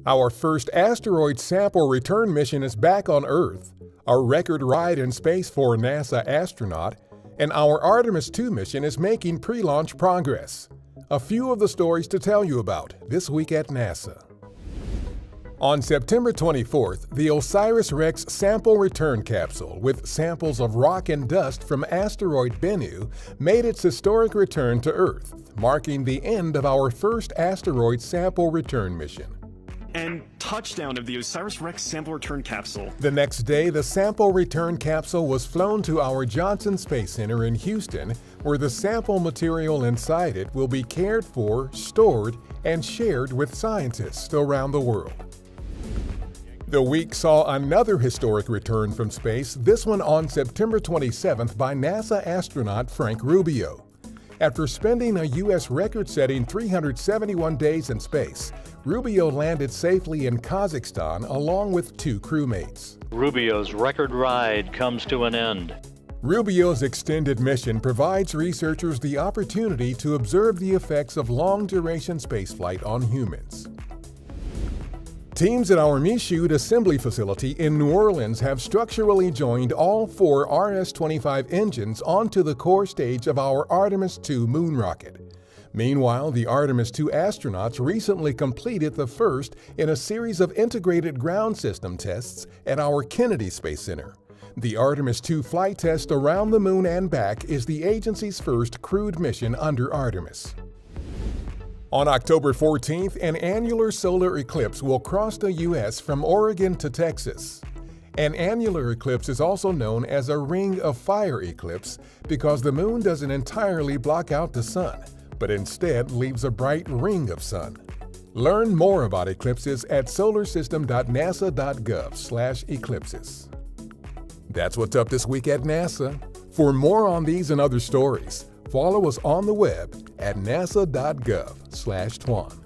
Our first asteroid sample return mission is back on Earth, a record ride in space for a NASA astronaut, and our Artemis II mission is making pre-launch progress. A few of the stories to tell you about this week at NASA. On September 24th, the OSIRIS-REx sample return capsule with samples of rock and dust from asteroid Bennu made its historic return to Earth, marking the end of our first asteroid sample return mission. And touchdown of the OSIRIS-REx sample return capsule. The next day, the sample return capsule was flown to our Johnson Space Center in Houston, where the sample material inside it will be cared for, stored, and shared with scientists around the world. The week saw another historic return from space, this one on September 27th by NASA astronaut Frank Rubio. After spending a U.S. record-setting 371 days in space, Rubio landed safely in Kazakhstan along with 2 crewmates. Rubio's record ride comes to an end. Rubio's extended mission provides researchers the opportunity to observe the effects of long-duration spaceflight on humans. Teams at our Michoud assembly facility in New Orleans have structurally joined all 4 RS-25 engines onto the core stage of our Artemis II moon rocket. Meanwhile, the Artemis II astronauts recently completed the first in a series of integrated ground system tests at our Kennedy Space Center. The Artemis II flight test around the moon and back is the agency's first crewed mission under Artemis. On October 14th, an annular solar eclipse will cross the U.S. from Oregon to Texas. An annular eclipse is also known as a ring of fire eclipse because the moon doesn't entirely block out the sun, but instead leaves a bright ring of sun. Learn more about eclipses at solarsystem.nasa.gov/eclipses. That's what's up this week at NASA. For more on these and other stories, follow us on the web at nasa.gov/twan.